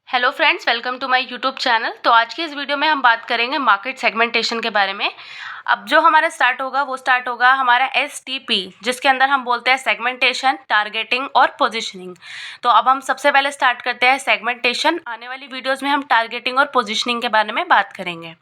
Hello friends, welcome to my YouTube channel. तो आज की इस वीडियो में हम बात करेंगे मार्केट सेगमेंटेशन के बारे में। अब जो हमारा स्टार्ट होगा हमारा एसटीपी, जिसके अंदर हम बोलते हैं सेगमेंटेशन, टारगेटिंग और पोजीशनिंग। तो अब हम सबसे पहले स्टार्ट करते हैं सेगमेंटेशन। आने वाली वीडियोज़ में हम टारगेटिंग और पोजीशनिंग के बारे में बात करेंगे।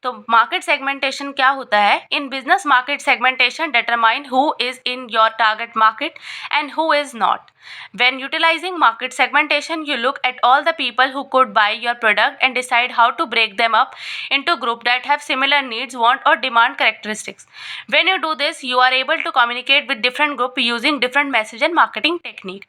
तो मार्केट सेगमेंटेशन क्या होता है? In business, market segmentation determine who is in your target market and who is not. When utilizing market segmentation, you look at all the people who could buy your product and decide how to break them up into groups that have similar needs, want, or demand characteristics. When you do this, you are able to communicate with different groups using different message and marketing technique.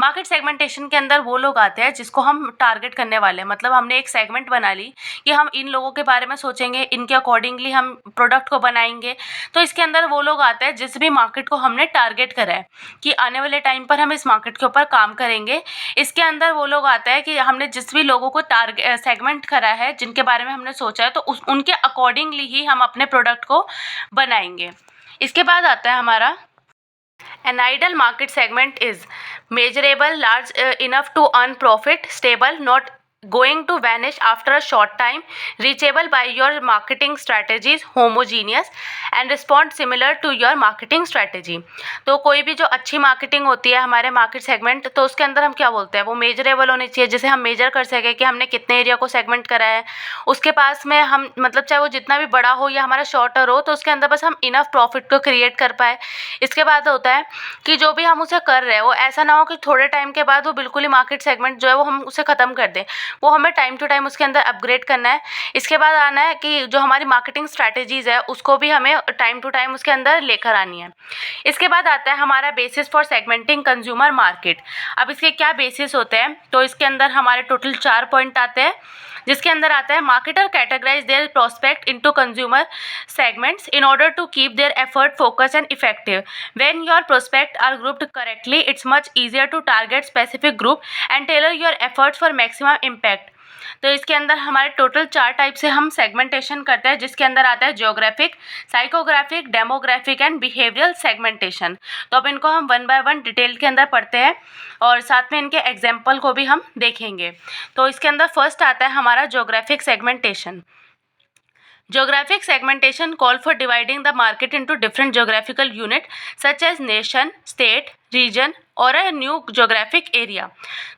Market segmentation के अंदर वो लोग आते हैं जिसको हम target करने वाले हैं। मतलब हमने एक सेगमेंट बना ली कि हम इन लोगों के बारे में सोचेंगे, इनके अकॉर्डिंगली हम प्रोडक्ट को बनाएंगे। तो इसके अंदर वो लोग आते हैं जिस भी मार्केट को हमने टारगेट करा है कि आने वाले टाइम पर हम इस मार्केट के ऊपर काम करेंगे। इसके अंदर वो लोग आते हैं कि हमने जिस भी लोगों को टारगेट सेगमेंट करा है, जिनके बारे में हमने सोचा है, तो उनके अकॉर्डिंगली ही हम अपने प्रोडक्ट को बनाएंगे। इसके बाद आता है हमारा an ideal market segment is measurable, large enough to earn profit, stable, not going to vanish after a short time, reachable by your marketing strategies, homogeneous and respond similar to your marketing strategy। तो कोई भी जो अच्छी marketing होती है हमारे market segment, तो उसके अंदर हम क्या बोलते हैं, वो मेजरेबल होनी चाहिए, जिसे हम मेजर कर सकें कि हमने कितने एरिया को सेगमेंट करा है। उसके पास में हम मतलब चाहे वो जितना भी बड़ा हो या हमारा शॉर्टर हो, तो उसके अंदर बस हम इनफ प्रॉफिट को क्रिएट कर पाए। इसके बाद होता है कि जो भी हम उसे कर रहे हैं वो ऐसा ना हो कि थोड़े टाइम के बाद वो बिल्कुल ही मार्केट सेगमेंट जो है वो हम उसे ख़त्म कर दें। वो हमें टाइम टू टाइम उसके अंदर अपग्रेड करना है। इसके बाद आना है कि जो हमारी मार्केटिंग स्ट्रैटेजीज़ है उसको भी हमें टाइम टू टाइम उसके अंदर लेकर आनी है। इसके बाद आता है हमारा basis for segmenting consumer market. अब इसके क्या बेसिस होते हैं? तो इसके अंदर हमारे टोटल 4 पॉइंट आते हैं, जिसके अंदर आता है marketer categorize there prospect into consumer segments in order to keep their effort focused and effective. When your prospects are grouped correctly, it's much easier to target specific group and tailor your efforts for maximum impact. तो इसके अंदर हमारे total 4 type से हम segmentation करते हैं, जिसके अंदर आता है geographic, psychographic, demographic and behavioural segmentation. तो अब इनको हम वन बाय वन डिटेल के अंदर पढ़ते हैं और साथ में इनके एग्जाम्पल को भी हम देखेंगे। तो इसके अंदर फर्स्ट आता है हमारा geographic segmentation. Geographic segmentation call for dividing the market into different geographical units such as nation, state, region और a new geographic area।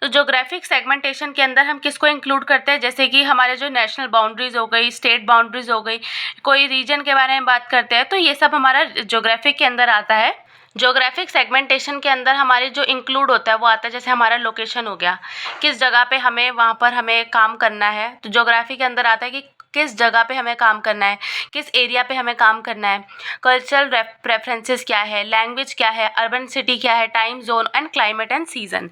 तो geographic segmentation के अंदर हम किसको इंक्लूड करते हैं? जैसे कि हमारे जो नेशनल बाउंड्रीज हो गई, स्टेट बाउंड्रीज हो गई, कोई रीजन के बारे में बात करते हैं, तो ये सब हमारा geographic के अंदर आता है। जोग्राफिक सेगमेंटेशन के अंदर हमारे जो इंक्लूड होता है वो आता है, जैसे हमारा लोकेशन हो गया, किस जगह पे हमें वहाँ पर हमें काम करना है। तो जोग्राफी के अंदर आता है कि किस जगह पे हमें काम करना है, किस एरिया पे हमें काम करना है, कल्चरल प्रेफरेंसेस क्या है, लैंग्वेज क्या है, अर्बन सिटी क्या है, time zone and climate and season.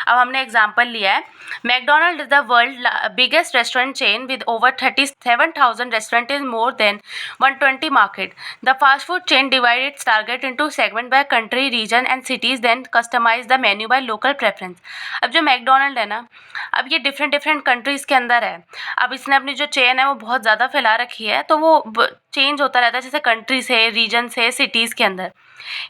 अब हमने एग्जांपल लिया है, McDonald is the world biggest restaurant chain with over 37,000 restaurant is more than 120 market. The fast food chain divide its target into segment by country, region and cities, then customize the menu by local preference. अब जो McDonald है ना, अब ये different countries के अंदर है। अब इसने अपनी जो चेन है वो बहुत ज़्यादा फैला रखी है, तो वो चेंज होता रहता है, जैसे कंट्री से, रीजन से, सिटीज़ के अंदर।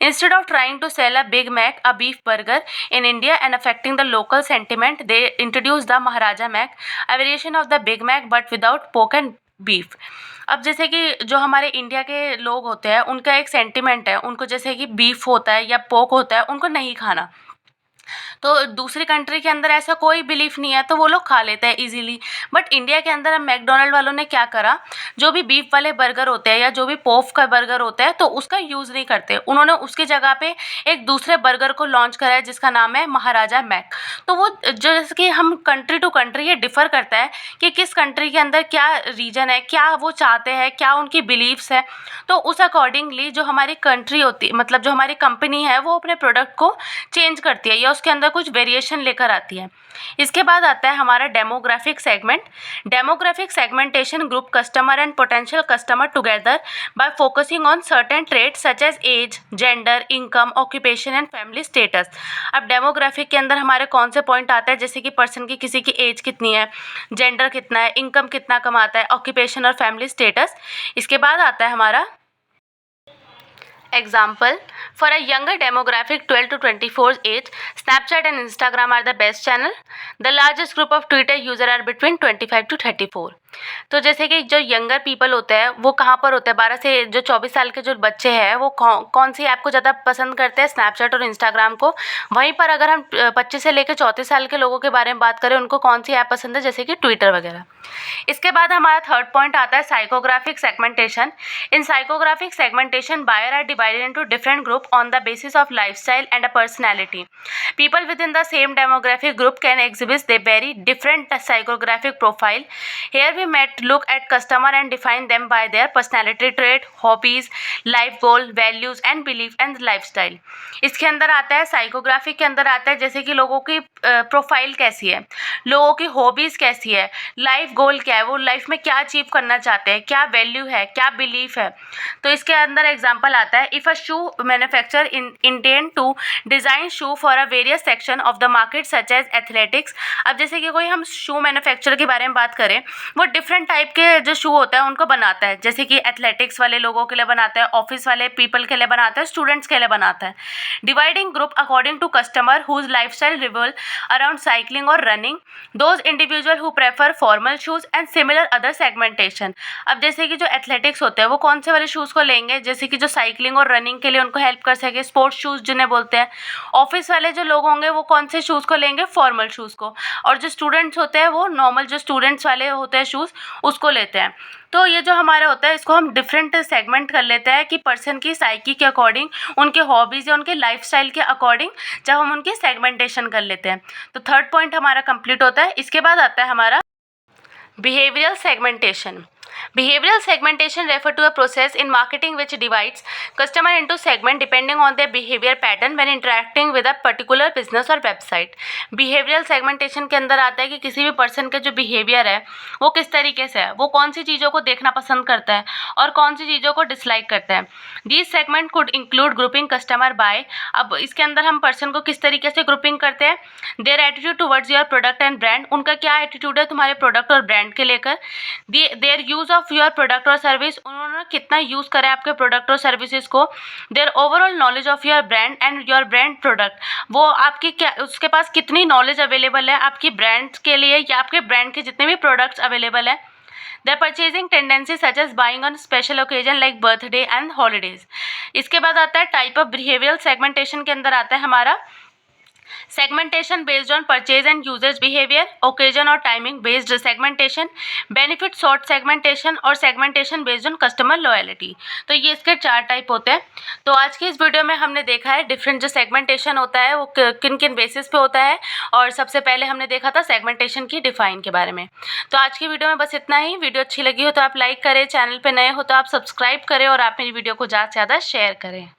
Instead of trying to sell a Big Mac, a beef burger in India and affecting the local sentiment, they introduced the Maharaja Mac, a variation of the Big Mac but without pork and beef। अब जैसे कि जो हमारे India के लोग होते हैं उनका एक सेंटिमेंट है, उनको जैसे कि बीफ होता है या पोक होता है उनको नहीं खाना। तो दूसरी कंट्री के अंदर ऐसा कोई बिलीफ नहीं है, तो वो लोग खा लेते हैं इजीली। बट इंडिया के अंदर अब मैकडोनल्ड वालों ने क्या करा, जो भी बीफ वाले बर्गर होते हैं या जो भी पोफ का बर्गर होता है तो उसका यूज़ नहीं करते। उन्होंने उसकी जगह पे एक दूसरे बर्गर को लॉन्च करा है जिसका नाम है महाराजा मैक। तो वो जैसे कि हम कंट्री टू कंट्री ये डिफ़र करता है कि किस कंट्री के अंदर क्या रीजन है, क्या वो चाहते हैं, क्या उनकी बिलीव्स है। तो उस अकॉर्डिंगली जो हमारी कंट्री होती, मतलब जो हमारी कंपनी है, वो अपने प्रोडक्ट को चेंज करती है या उसके अंदर कुछ वेरिएशन लेकर आती है। इसके बाद आता है हमारा demographic segment. Demographic segmentation group customer and potential customer together by focusing on certain traits such as age, gender, income, occupation and family status. अब डेमोग्राफिक के अंदर हमारे कौन से पॉइंट आते हैं, जैसे कि पर्सन की किसी की एज कितनी है, जेंडर कितना है, इनकम कितना कमाता है, ऑक्यूपेशन और फैमिली स्टेटस। इसके बाद आता है हमारा Example, for a younger demographic 12 to 24 age, Snapchat and Instagram are the best channel. The largest group of Twitter user are between 25 to 34. तो जैसे कि जो यंगर पीपल होते हैं वो कहाँ पर होते हैं, 12 से जो 24 साल के जो बच्चे हैं वो कौन सी ऐप को ज़्यादा पसंद करते हैं, स्नैपचैट और इंस्टाग्राम को। वहीं पर अगर हम 25 से लेकर 34 साल के लोगों के बारे में बात करें, उनको कौन सी ऐप पसंद है, जैसे कि ट्विटर वगैरह। इसके बाद हमारा थर्ड पॉइंट आता है psychographic segmentation. In psychographic segmentation buyer are divided into different group on the basis of lifestyle and a personality. People within the same demographic group can exhibit they very different psychographic profile. Here we might look at customer and define them by their personality trait, hobbies, life goal, values and belief and lifestyle. इसके अंदर आता है psychographic के अंदर आता है जैसे कि लोगों की प्रोफाइल कैसी है, लोगों की हॉबीज़ कैसी है, लाइफ गोल क्या है, वो लाइफ में क्या अचीव करना चाहते हैं, क्या वैल्यू है, क्या बिलीफ है। तो इसके अंदर एग्जांपल आता है, if a shoe manufacture intend to design shoe for a various section of the market such as athletics. अब जैसे कि कोई हम शू मैन्युफैक्चर के बारे में बात करें, वो डिफरेंट टाइप के जो शू होता है उनको बनाता है, जैसे कि एथलेटिक्स वाले लोगों के लिए बनाता है, ऑफिस वाले पीपल के लिए बनाता है, स्टूडेंट्स के लिए बनाता है। Dividing group according to customer whose lifestyle revolve around cycling और running, those individual who prefer formal shoes and similar other segmentation. अब जैसे कि जो एथलेटिक्स होते हैं वो कौन से वाले शूज़ को लेंगे, जैसे कि जो साइकिलिंग और रनिंग के लिए उनको हेल्प कर सके, स्पोर्ट्स शूज़ जिन्हें बोलते हैं। ऑफिस वाले जो लोग होंगे वो कौन से शूज़ को लेंगे, फॉर्मल शूज़ को। और जो स्टूडेंट्स होते हैं वो नॉर्मल जो स्टूडेंट्स वाले होते हैं शूज़ उसको लेते हैं। तो ये जो हमारा होता है इसको हम डिफरेंट सेगमेंट कर लेते हैं कि पर्सन की साइकी के अकॉर्डिंग, उनके हॉबीज़ या उनके लाइफस्टाइल के अकॉर्डिंग जब हम उनकी सेगमेंटेशन कर लेते हैं। तो थर्ड पॉइंट हमारा कंप्लीट होता है। इसके बाद आता है हमारा behavioural segmentation. Behavioral segmentation refer to a process in marketing which divides customer into segment depending on their behavior pattern when interacting with a particular business or website. Behavioral segmentation के अंदर आता है कि किसी भी पर्सन का जो behaviour है वो किस तरीके से है, वो कौन सी चीज़ों को देखना पसंद करता है और कौन सी चीज़ों को डिसलाइक करता है। These segment could include grouping customer by, अब इसके अंदर हम पर्सन को किस तरीके से ग्रुपिंग करते हैं, their attitude towards your product and brand, उनका क्या एटीट्यूड है तुम्हारे प्रोडक्ट और ब्रांड के लेकर, their use of your product और सर्विस, उन्होंने कितना यूज़ करा है आपके प्रोडक्ट और सर्विसेज को, there overall knowledge of your brand and your brand product, वो आपकी क्या उसके पास कितनी नॉलेज अवेलेबल है आपकी ब्रांड के लिए या आपके ब्रांड के जितने भी प्रोडक्ट्स अवेलेबल हैं। The purchasing tendency such as buying on special occasion like birthday and holidays. इसके बाद आता है टाइप ऑफ बिहेवियरल सेगमेंटेशन के अंदर आता है हमारा segmentation based on purchase and usage behavior, occasion और timing based segmentation, benefit sort segmentation और segmentation based on customer loyalty। तो ये इसके 4 टाइप होते हैं। तो आज की इस वीडियो में हमने देखा है डिफरेंट जो सेगमेंटेशन होता है वो किन किन बेसिस पे होता है, और सबसे पहले हमने देखा था सेगमेंटेशन की डिफाइन के बारे में। तो आज की वीडियो में बस इतना ही। वीडियो अच्छी लगी हो तो आप लाइक करें, चैनल पर नए हो तो आप सब्सक्राइब करें और आप मेरी वीडियो को ज़्यादा से ज़्यादा शेयर करें।